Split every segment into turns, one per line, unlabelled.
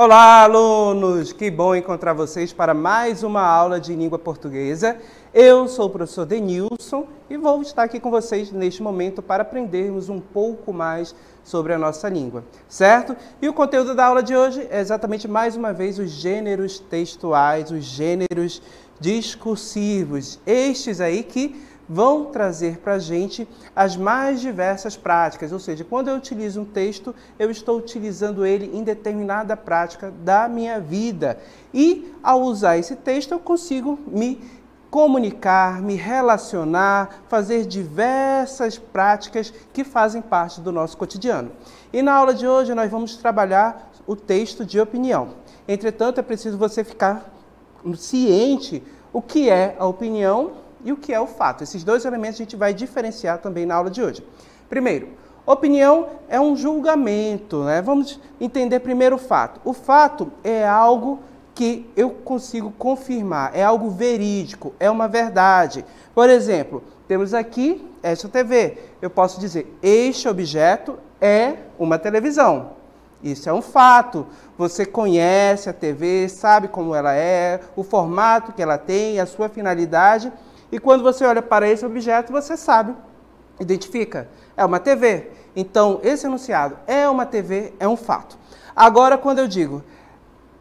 Olá, alunos! Que bom encontrar vocês para mais uma aula de língua portuguesa. Eu sou o professor Denilson e vou estar aqui com vocês neste momento para aprendermos um pouco mais sobre a nossa língua, certo? E o conteúdo da aula de hoje é exatamente mais uma vez os gêneros textuais, os gêneros discursivos, estes aí que vão trazer para a gente as mais diversas práticas, ou seja, quando eu utilizo um texto, eu estou utilizando ele em determinada prática da minha vida. E ao usar esse texto, eu consigo me comunicar, me relacionar, fazer diversas práticas que fazem parte do nosso cotidiano. E na aula de hoje nós vamos trabalhar o texto de opinião. Entretanto, é preciso você ficar ciente o que é a opinião e o que é o fato. Esses dois elementos a gente vai diferenciar também na aula de hoje. Primeiro, opinião é um julgamento, né? Vamos entender primeiro o fato. O fato é algo que eu consigo confirmar, é algo verídico, é uma verdade. Por exemplo, temos aqui esta TV. Eu posso dizer, este objeto é uma televisão. Isso é um fato. Você conhece a TV, sabe como ela é, o formato que ela tem, a sua finalidade. E quando você olha para esse objeto, você sabe, identifica, é uma TV. Então, esse enunciado é uma TV, é um fato. Agora, quando eu digo,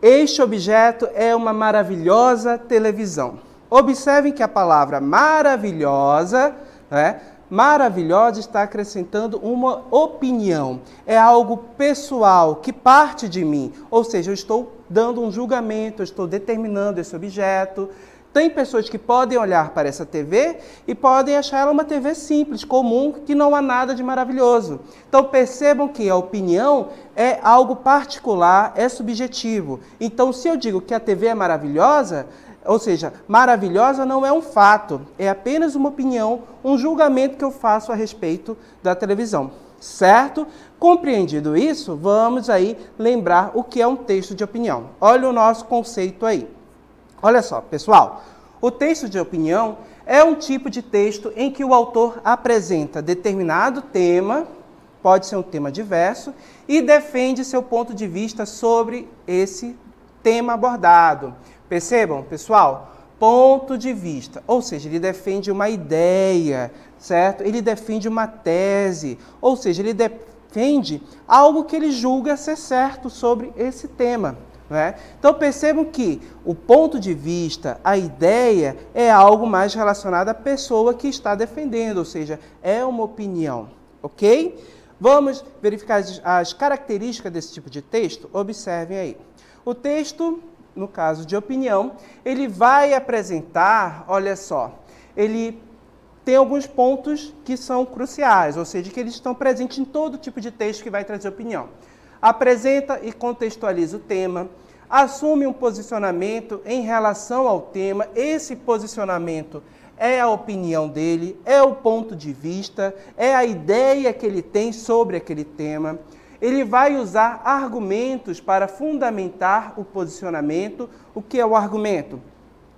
este objeto é uma maravilhosa televisão. Observem que a palavra maravilhosa, né? Maravilhosa está acrescentando uma opinião. É algo pessoal, que parte de mim. Ou seja, eu estou dando um julgamento, eu estou determinando esse objeto. Tem pessoas que podem olhar para essa TV e podem achar ela uma TV simples, comum, que não há nada de maravilhoso. Então percebam que a opinião é algo particular, é subjetivo. Então se eu digo que a TV é maravilhosa, ou seja, maravilhosa não é um fato, é apenas uma opinião, um julgamento que eu faço a respeito da televisão. Certo? Compreendido isso, vamos aí lembrar o que é um texto de opinião. Olha o nosso conceito aí. Olha só, pessoal, o texto de opinião é um tipo de texto em que o autor apresenta determinado tema, pode ser um tema diverso, e defende seu ponto de vista sobre esse tema abordado. Percebam, pessoal? Ponto de vista, ou seja, ele defende uma ideia, certo? Ele defende uma tese, ou seja, ele defende algo que ele julga ser certo sobre esse tema. Então percebam que o ponto de vista, a ideia, é algo mais relacionado à pessoa que está defendendo, ou seja, é uma opinião, ok? Vamos verificar as características desse tipo de texto? Observem aí. O texto, no caso de opinião, ele vai apresentar, olha só, ele tem alguns pontos que são cruciais, ou seja, que eles estão presentes em todo tipo de texto que vai trazer opinião. Apresenta e contextualiza o tema, assume um posicionamento em relação ao tema, esse posicionamento é a opinião dele, é o ponto de vista, é a ideia que ele tem sobre aquele tema. Ele vai usar argumentos para fundamentar o posicionamento. O que é o argumento?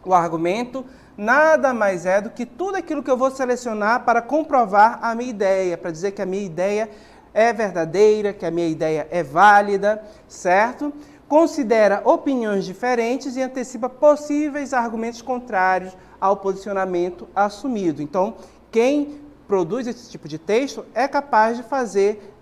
O argumento nada mais é do que tudo aquilo que eu vou selecionar para comprovar a minha ideia, para dizer que a minha ideia é verdadeira, que a minha ideia é válida, certo? Considera opiniões diferentes e antecipa possíveis argumentos contrários ao posicionamento assumido. Então, quem produz esse tipo de texto é capaz de fazer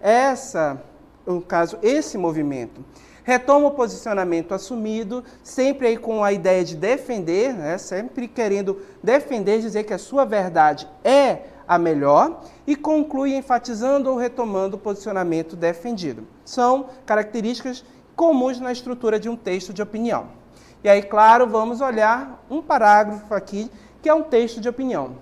no caso, esse movimento. Retoma o posicionamento assumido, sempre aí com a ideia de defender, né? Sempre querendo defender, dizer que a sua verdade é a melhor, e conclui enfatizando ou retomando o posicionamento defendido. São características comuns na estrutura de um texto de opinião. E aí, claro, vamos olhar um parágrafo aqui, que é um texto de opinião.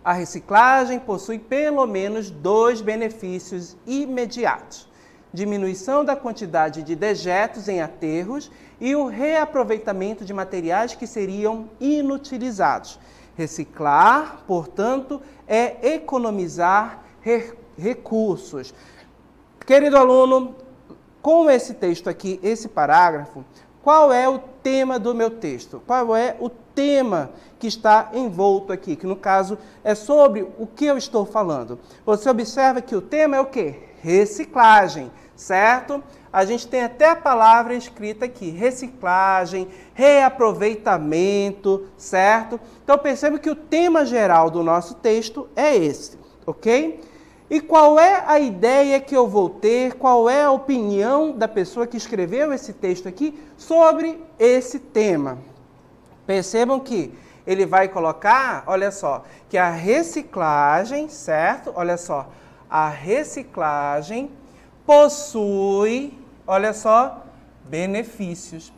A reciclagem possui pelo menos 2 benefícios imediatos: diminuição da quantidade de dejetos em aterros e o reaproveitamento de materiais que seriam inutilizados. Reciclar, portanto, é economizar recursos. Querido aluno, com esse texto aqui, esse parágrafo, qual é o tema do meu texto? Qual é o tema que está envolto aqui? Que no caso é sobre o que eu estou falando. Você observa que o tema é o quê? Reciclagem, certo? A gente tem até a palavra escrita aqui, reciclagem, reaproveitamento, certo? Então perceba que o tema geral do nosso texto é esse, ok? E qual é a ideia que eu vou ter, qual é a opinião da pessoa que escreveu esse texto aqui sobre esse tema? Percebam que ele vai colocar, olha só, que a reciclagem, certo? Olha só, a reciclagem possui, olha só, benefícios.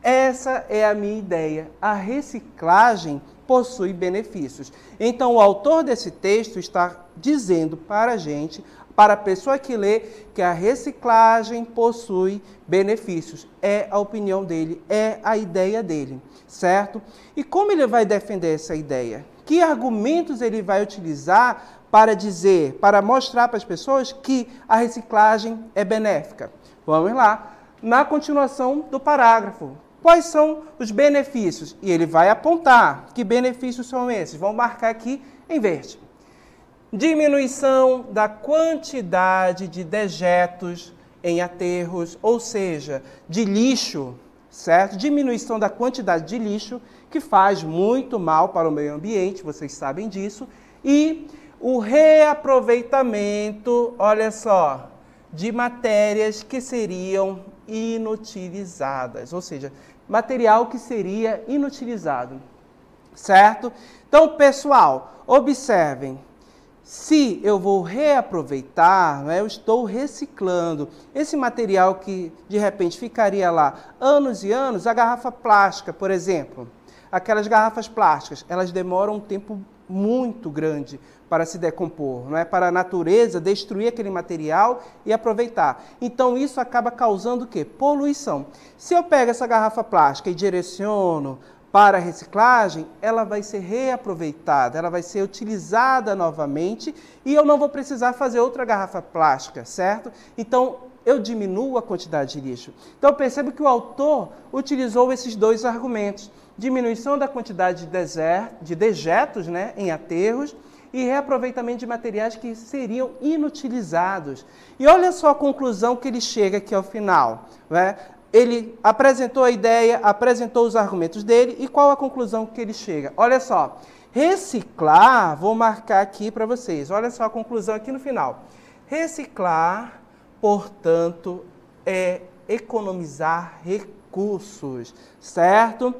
Essa é a minha ideia. A reciclagem possui benefícios. Então, o autor desse texto está dizendo para a gente, para a pessoa que lê, que a reciclagem possui benefícios. É a opinião dele, é a ideia dele, certo? E como ele vai defender essa ideia? Que argumentos ele vai utilizar para dizer, para mostrar para as pessoas que a reciclagem é benéfica? Vamos lá, na continuação do parágrafo. Quais são os benefícios? E ele vai apontar que benefícios são esses. Vamos marcar aqui em verde. Diminuição da quantidade de dejetos em aterros, ou seja, de lixo, certo? Diminuição da quantidade de lixo, que faz muito mal para o meio ambiente, vocês sabem disso. E o reaproveitamento, olha só, de matérias que seriam inutilizadas, ou seja, material que seria inutilizado, certo? Então, pessoal, observem, se eu vou reaproveitar, né, eu estou reciclando esse material que de repente ficaria lá anos e anos, a garrafa plástica, por exemplo, aquelas garrafas plásticas, elas demoram um tempo muito grande para se decompor, não é? Para a natureza destruir aquele material e aproveitar. Então isso acaba causando o quê? Poluição. Se eu pego essa garrafa plástica e direciono para a reciclagem, ela vai ser reaproveitada, ela vai ser utilizada novamente e eu não vou precisar fazer outra garrafa plástica, certo? Então eu diminuo a quantidade de lixo. Então perceba que o autor utilizou esses dois argumentos. Diminuição da quantidade de dejetos, né, em aterros e reaproveitamento de materiais que seriam inutilizados. E olha só a conclusão que ele chega aqui ao final, né? Ele apresentou a ideia, apresentou os argumentos dele e qual a conclusão que ele chega? Olha só, reciclar, vou marcar aqui para vocês, olha só a conclusão aqui no final. Reciclar, portanto, é economizar recursos, certo?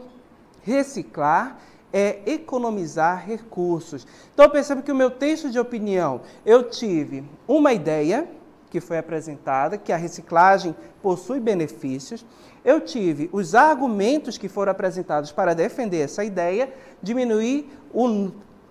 Reciclar é economizar recursos. Então, perceba que o meu texto de opinião, eu tive uma ideia que foi apresentada, que a reciclagem possui benefícios. Eu tive os argumentos que foram apresentados para defender essa ideia, diminuir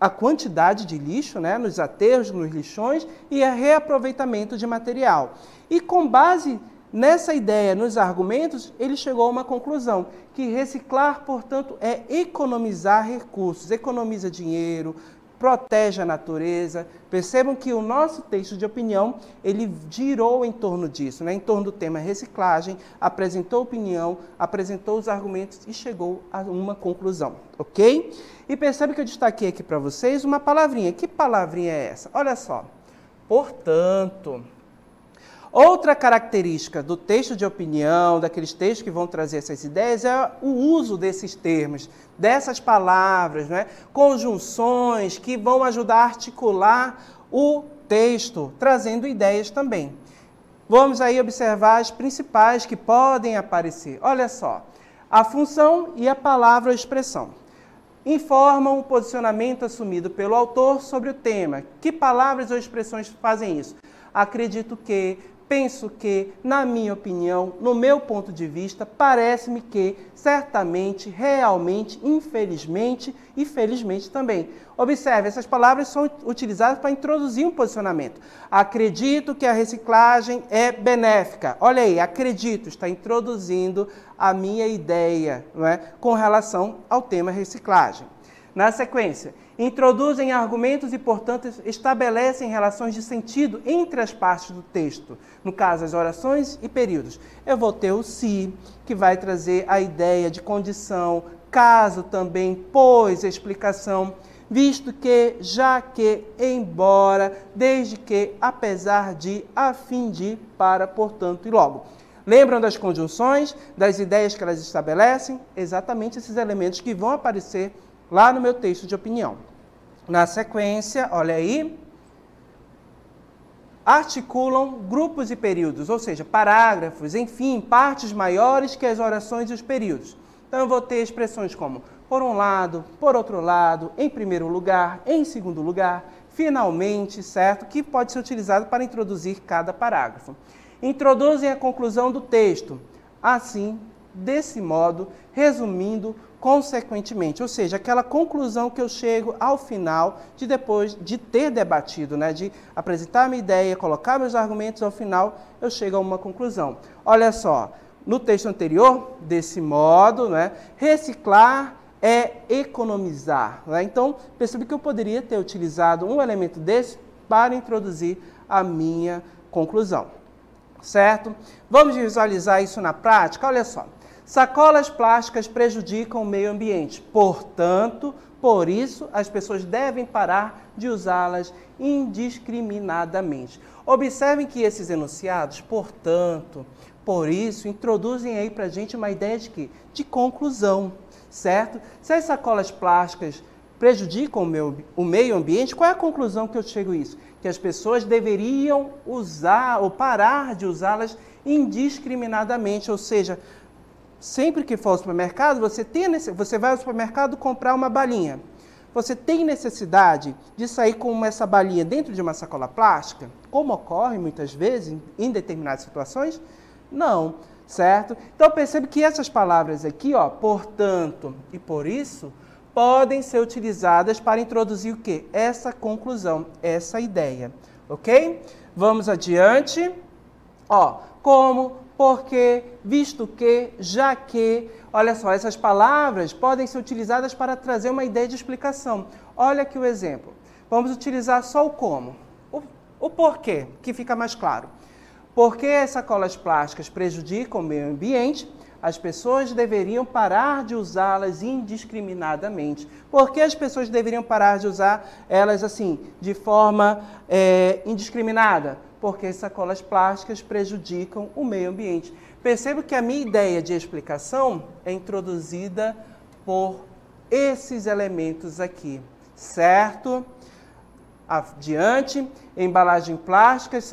a quantidade de lixo, né, nos aterros, nos lixões e o reaproveitamento de material. E com base nessa ideia, nos argumentos, ele chegou a uma conclusão, que reciclar, portanto, é economizar recursos, economiza dinheiro, protege a natureza. Percebam que o nosso texto de opinião, ele girou em torno disso, né? Em torno do tema reciclagem, apresentou opinião, apresentou os argumentos e chegou a uma conclusão, ok? E percebe que eu destaquei aqui para vocês uma palavrinha. Que palavrinha é essa? Olha só. Portanto. Outra característica do texto de opinião, daqueles textos que vão trazer essas ideias, é o uso desses termos, dessas palavras, né? Conjunções que vão ajudar a articular o texto, trazendo ideias também. Vamos aí observar as principais que podem aparecer. Olha só, a função e a palavra ou expressão informam o posicionamento assumido pelo autor sobre o tema. Que palavras ou expressões fazem isso? Acredito que, penso que, na minha opinião, no meu ponto de vista, parece-me que, certamente, realmente, infelizmente e felizmente também. Observe, essas palavras são utilizadas para introduzir um posicionamento. Acredito que a reciclagem é benéfica. Olha aí, acredito, está introduzindo a minha ideia, não é, com relação ao tema reciclagem. Na sequência, introduzem argumentos e, portanto, estabelecem relações de sentido entre as partes do texto, no caso, as orações e períodos. Eu vou ter o se, que vai trazer a ideia de condição, caso também, pois, explicação. visto que, já que, embora, desde que, apesar de, a fim de, para, portanto e logo. Lembram das conjunções, das ideias que elas estabelecem? Exatamente esses elementos que vão aparecer lá no meu texto de opinião. Na sequência, olha aí, articulam grupos e períodos, ou seja, parágrafos, enfim, partes maiores que as orações e os períodos. Então, eu vou ter expressões como por um lado, por outro lado, em primeiro lugar, em segundo lugar, finalmente, certo? Que pode ser utilizado para introduzir cada parágrafo. Introduzem a conclusão do texto, assim, desse modo, resumindo consequentemente, ou seja, aquela conclusão que eu chego ao final de depois de ter debatido, né, de apresentar minha ideia, colocar meus argumentos, ao final eu chego a uma conclusão. Olha só, no texto anterior, desse modo, né, reciclar é economizar. Né? Então, percebe que eu poderia ter utilizado um elemento desse para introduzir a minha conclusão. Certo? Vamos visualizar isso na prática? Olha só. Sacolas plásticas prejudicam o meio ambiente. Portanto, por isso, as pessoas devem parar de usá-las indiscriminadamente. Observem que esses enunciados, portanto, por isso, introduzem aí para a gente uma ideia de quê? De conclusão, certo? Se as sacolas plásticas prejudicam o meio ambiente, qual é a conclusão que eu chego a isso? Que as pessoas deveriam usar ou parar de usá-las indiscriminadamente, ou seja, sempre que for ao supermercado, você vai ao supermercado comprar uma balinha. Você tem necessidade de sair com essa balinha dentro de uma sacola plástica? Como ocorre muitas vezes em determinadas situações? Não, certo? Então percebe que essas palavras aqui, ó, portanto e por isso, podem ser utilizadas para introduzir o quê? Essa conclusão, essa ideia, ok? Vamos adiante. Ó, como, porque, visto que, já que, olha só, essas palavras podem ser utilizadas para trazer uma ideia de explicação. Olha aqui o exemplo. Vamos utilizar só o como. O porquê, que fica mais claro. Porque as sacolas plásticas prejudicam o meio ambiente, as pessoas deveriam parar de usá-las indiscriminadamente. Por que as pessoas deveriam parar de usar elas assim, de forma indiscriminada? Porque as sacolas plásticas prejudicam o meio ambiente. Perceba que a minha ideia de explicação é introduzida por esses elementos aqui, certo? Adiante, embalagens plásticas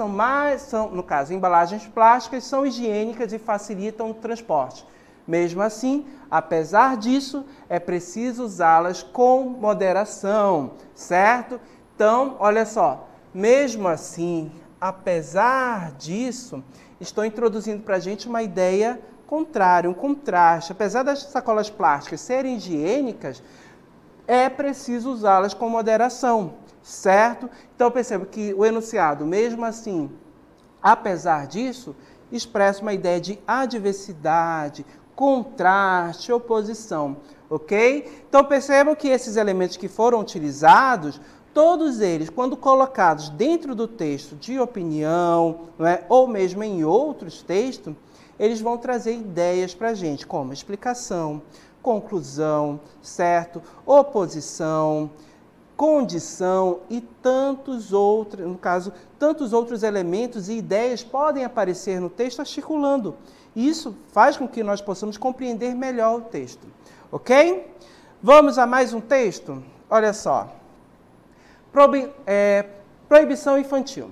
embalagens plásticas são higiênicas e facilitam o transporte. Mesmo assim, apesar disso, é preciso usá-las com moderação, certo? Então, olha só, mesmo assim, apesar disso, estou introduzindo para a gente uma ideia contrária, um contraste. Apesar das sacolas plásticas serem higiênicas, é preciso usá-las com moderação. Certo? Então, perceba que o enunciado, mesmo assim, apesar disso, expressa uma ideia de adversidade, contraste, oposição, ok? Então, percebam que esses elementos que foram utilizados, todos eles, quando colocados dentro do texto de opinião, não é? Ou mesmo em outros textos, eles vão trazer ideias para a gente, como explicação, conclusão, certo? Oposição, condição e tantos outros, no caso, tantos outros elementos e ideias podem aparecer no texto articulando. Isso faz com que nós possamos compreender melhor o texto, ok? Vamos a mais um texto? Olha só. Proibição infantil.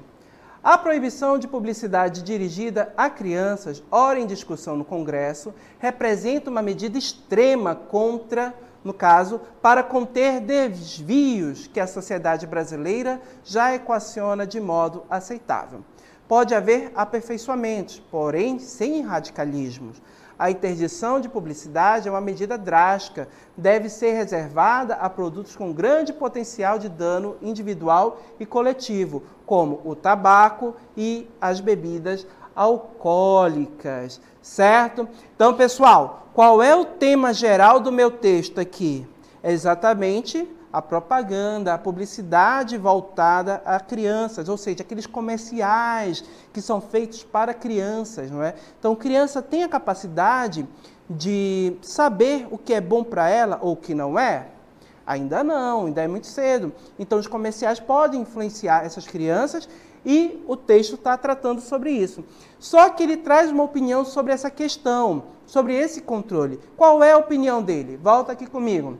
A proibição de publicidade dirigida a crianças, ora em discussão no Congresso, representa uma medida extrema contra, no caso, para conter desvios que a sociedade brasileira já equaciona de modo aceitável. Pode haver aperfeiçoamentos, porém sem radicalismos. A interdição de publicidade é uma medida drástica, deve ser reservada a produtos com grande potencial de dano individual e coletivo, como o tabaco e as bebidas alcoólicas, certo? Então, pessoal, qual é o tema geral do meu texto aqui? É exatamente a propaganda, a publicidade voltada a crianças, ou seja, aqueles comerciais que são feitos para crianças, não é? Então, criança tem a capacidade de saber o que é bom para ela ou o que não é? Ainda não, ainda é muito cedo. Então, os comerciais podem influenciar essas crianças e o texto está tratando sobre isso. Só que ele traz uma opinião sobre essa questão, sobre esse controle. Qual é a opinião dele? Volta aqui comigo.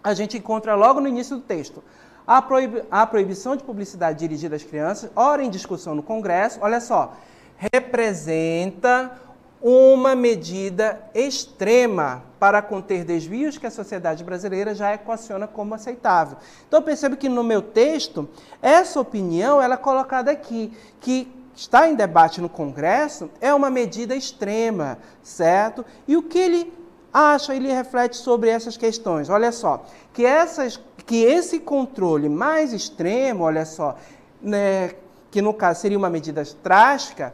A gente encontra logo no início do texto. A proibição de publicidade dirigida às crianças, ora em discussão no Congresso, olha só, representa uma medida extrema para conter desvios que a sociedade brasileira já equaciona como aceitável. Então, eu percebo que no meu texto, essa opinião ela é colocada aqui, que está em debate no Congresso, é uma medida extrema, certo? E o que ele acha, ele reflete sobre essas questões. Olha só, que esse controle mais extremo, olha só, né, que no caso seria uma medida drástica,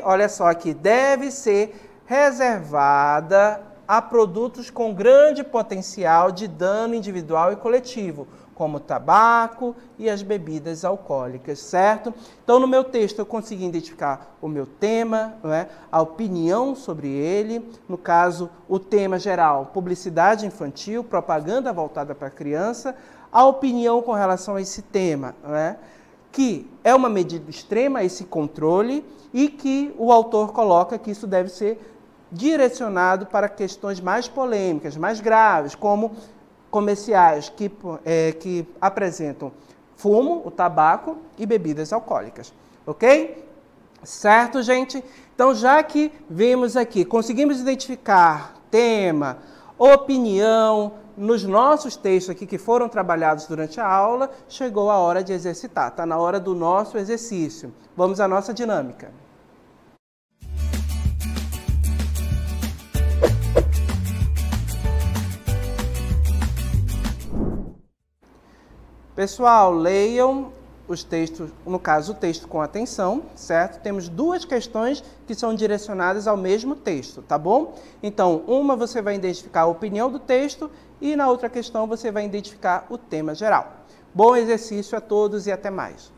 olha só aqui, deve ser reservada a produtos com grande potencial de dano individual e coletivo, como o tabaco e as bebidas alcoólicas, certo? Então, no meu texto, eu consegui identificar o meu tema, não é? A opinião sobre ele, no caso, o tema geral, publicidade infantil, propaganda voltada para a criança, a opinião com relação a esse tema, não é? Que é uma medida extrema, esse controle, e que o autor coloca que isso deve ser direcionado para questões mais polêmicas, mais graves, como comerciais que apresentam fumo, o tabaco e bebidas alcoólicas. Ok? Certo, gente? Então, já que vimos aqui, conseguimos identificar tema, opinião, nos nossos textos aqui que foram trabalhados durante a aula, chegou a hora de exercitar. Está na hora do nosso exercício. Vamos à nossa dinâmica. Pessoal, leiam os textos, no caso, o texto com atenção, certo? Temos duas questões que são direcionadas ao mesmo texto, tá bom? Então, uma você vai identificar a opinião do texto e na outra questão você vai identificar o tema geral. Bom exercício a todos e até mais.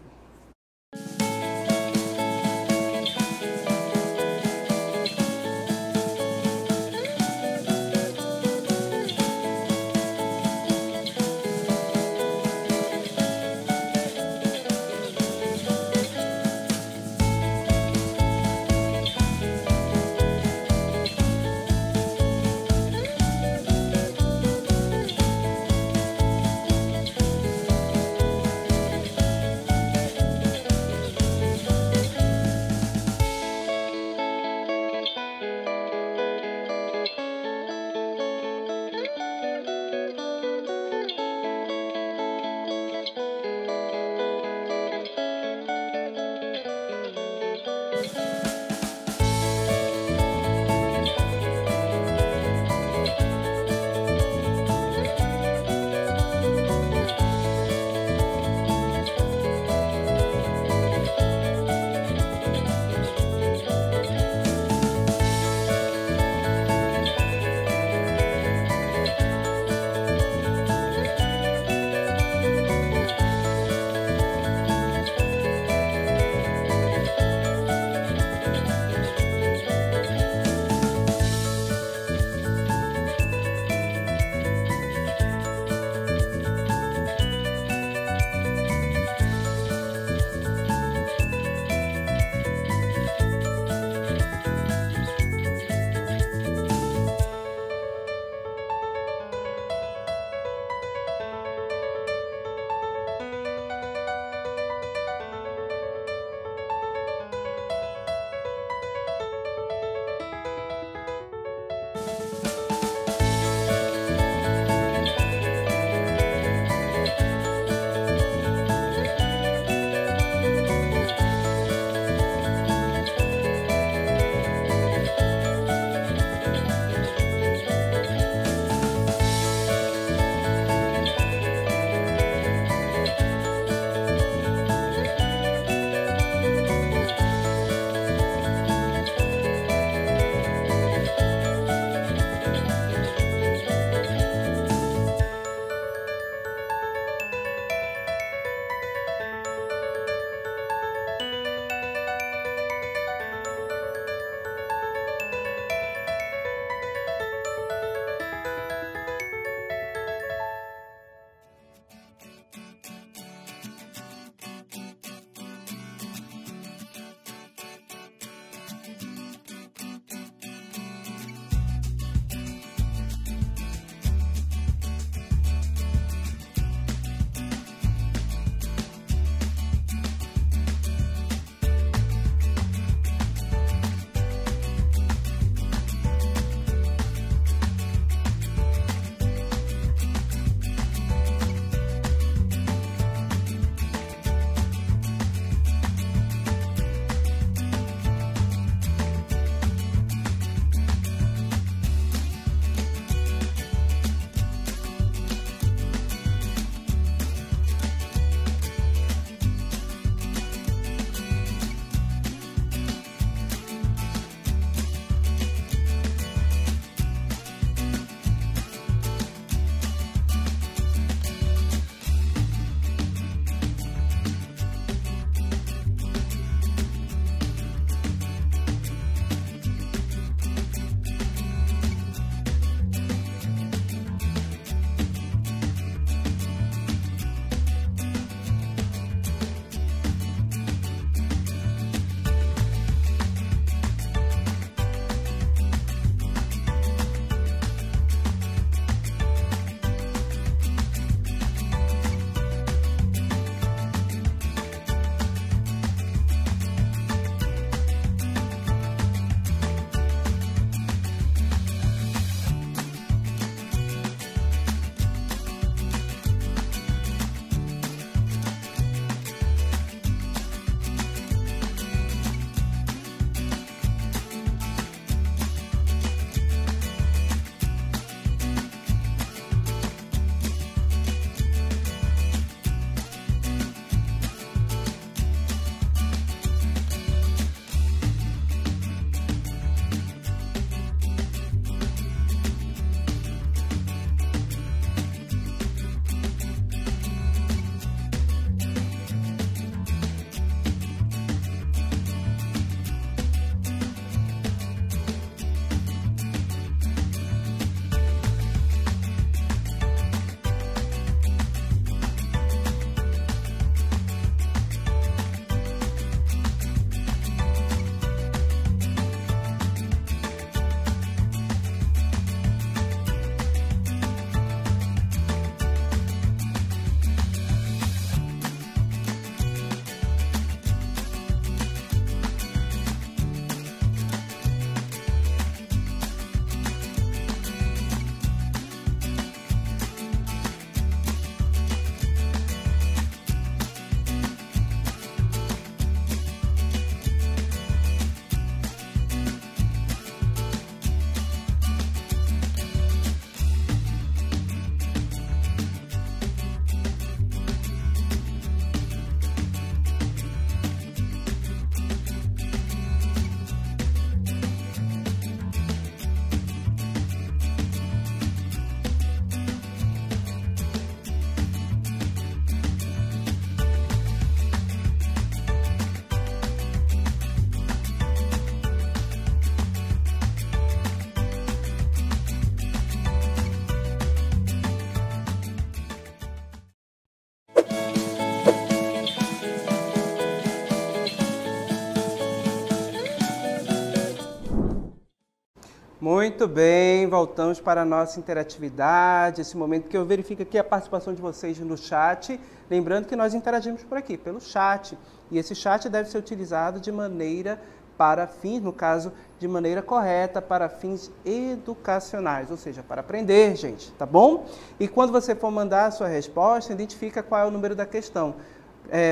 Muito bem, voltamos para a nossa interatividade, esse momento que eu verifico aqui a participação de vocês no chat. Lembrando que nós interagimos por aqui, pelo chat. E esse chat deve ser utilizado de maneira para fins, no caso, de maneira correta, para fins educacionais, ou seja, para aprender, gente, tá bom? E quando você for mandar a sua resposta, identifica qual é o número da questão.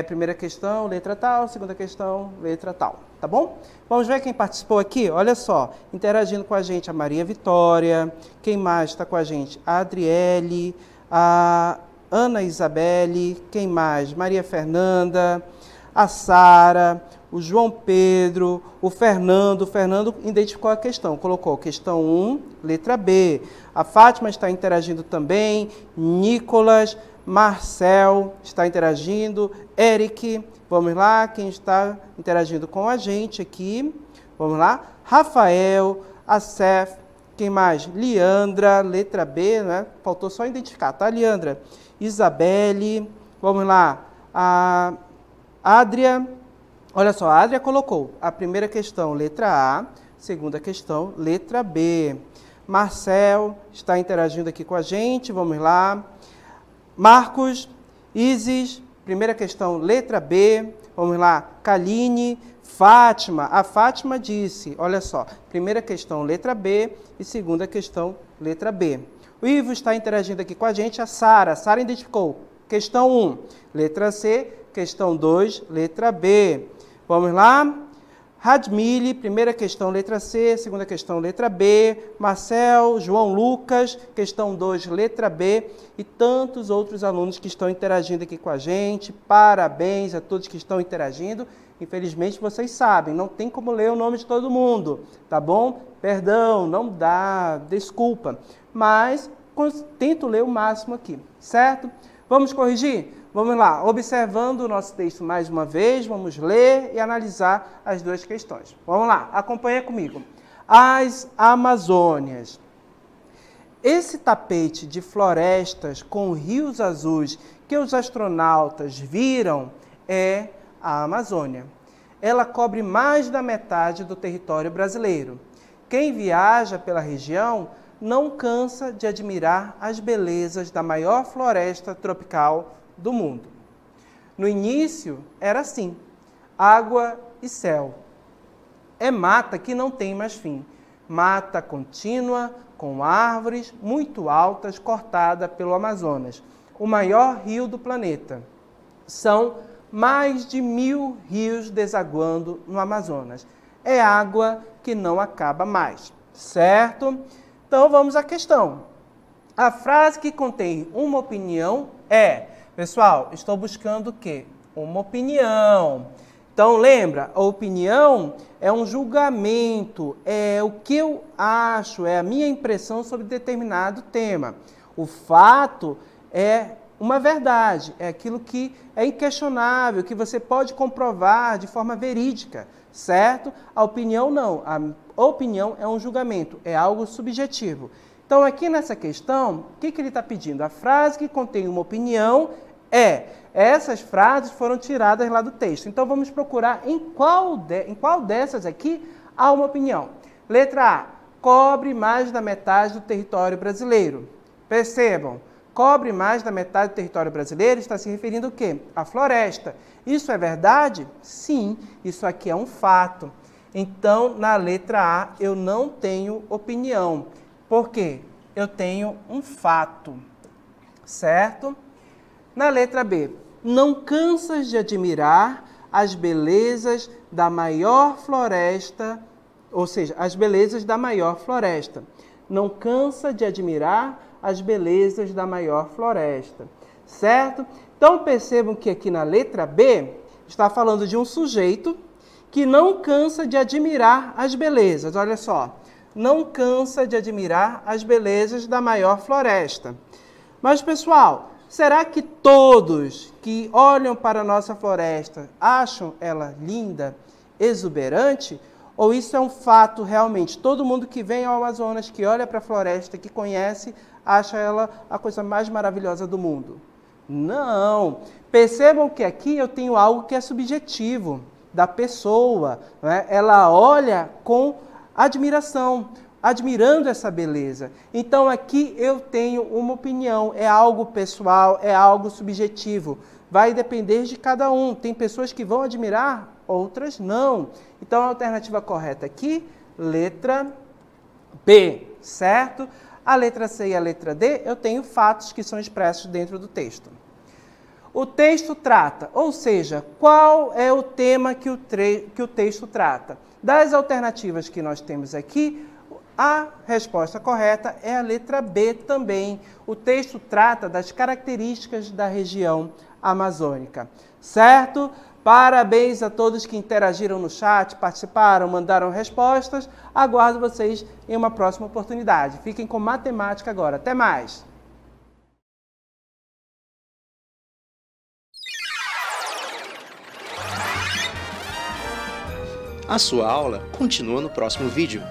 Primeira questão, letra tal, segunda questão, letra tal, tá bom? Vamos ver quem participou aqui? Olha só, interagindo com a gente a Maria Vitória, quem mais está com a gente? A Adriele, a Ana Isabelle, quem mais? Maria Fernanda, a Sara, o João Pedro, o Fernando identificou a questão, colocou questão 1, letra B. A Fátima está interagindo também, Nicolas, Marcel está interagindo, Eric, vamos lá, quem está interagindo com a gente aqui, vamos lá, Rafael, Acef, quem mais? Liandra, letra B, né? Faltou só identificar, tá, Liandra? Isabelle, vamos lá, a Adria, olha só, a Adria colocou a primeira questão, letra A, segunda questão, letra B. Marcel está interagindo aqui com a gente, vamos lá. Marcos, Isis, primeira questão, letra B. Vamos lá, Kaline, Fátima. A Fátima disse, olha só, primeira questão, letra B e segunda questão, letra B. O Ivo está interagindo aqui com a gente, a Sara. Sara identificou questão 1, letra C, questão 2, letra B. Vamos lá? Radmile, primeira questão, letra C, segunda questão, letra B. Marcel, João Lucas, questão 2, letra B. E tantos outros alunos que estão interagindo aqui com a gente. Parabéns a todos que estão interagindo. Infelizmente, vocês sabem, não tem como ler o nome de todo mundo, tá bom? Perdão, não dá, desculpa. Mas tento ler o máximo aqui, certo? Vamos corrigir? Vamos lá, observando o nosso texto mais uma vez, vamos ler e analisar as duas questões. Vamos lá, acompanha comigo. As Amazônias. Esse tapete de florestas com rios azuis que os astronautas viram é a Amazônia. Ela cobre mais da metade do território brasileiro. Quem viaja pela região não cansa de admirar as belezas da maior floresta tropical do mundo. No início era assim, água e céu. É mata que não tem mais fim. Mata contínua, com árvores muito altas, cortada pelo Amazonas, o maior rio do planeta. São mais de 1000 rios desaguando no Amazonas. É água que não acaba mais, certo? Então vamos à questão. A frase que contém uma opinião é... Pessoal, estou buscando o quê? Uma opinião. Então, lembra, a opinião é um julgamento, é o que eu acho, é a minha impressão sobre determinado tema. O fato é uma verdade, é aquilo que é inquestionável, que você pode comprovar de forma verídica, certo? A opinião não. A opinião é um julgamento, é algo subjetivo. Então, aqui nessa questão, o que ele está pedindo? A frase que contém uma opinião essas frases foram tiradas lá do texto. Então, vamos procurar em qual dessas aqui há uma opinião. Letra A, cobre mais da metade do território brasileiro. Percebam, cobre mais da metade do território brasileiro está se referindo ao quê? À floresta. Isso é verdade? Sim, isso aqui é um fato. Então, na letra A, eu não tenho opinião. Por quê? Eu tenho um fato, certo? Na letra B, não cansas de admirar as belezas da maior floresta, ou seja, as belezas da maior floresta. Não cansa de admirar as belezas da maior floresta, certo? Então percebam que aqui na letra B está falando de um sujeito que não cansa de admirar as belezas. Olha só, não cansa de admirar as belezas da maior floresta. Mas, pessoal, será que todos que olham para a nossa floresta acham ela linda, exuberante? Ou isso é um fato realmente? Todo mundo que vem ao Amazonas, que olha para a floresta, que conhece, acha ela a coisa mais maravilhosa do mundo? Não! Percebam que aqui eu tenho algo que é subjetivo da pessoa, né? Ela olha com admiração. admirando essa beleza. Então aqui eu tenho uma opinião, é algo pessoal, é algo subjetivo. Vai depender de cada um. Tem pessoas que vão admirar, outras não. Então a alternativa correta aqui, letra B, certo? A letra C e a letra D, eu tenho fatos que são expressos dentro do texto. O texto trata, ou seja, qual é o tema que o texto trata? Das alternativas que nós temos aqui, a resposta correta é a letra B também. O texto trata das características da região amazônica, certo? Parabéns a todos que interagiram no chat, participaram, mandaram respostas. Aguardo vocês em uma próxima oportunidade. Fiquem com matemática agora. Até mais!
A sua aula continua no próximo vídeo.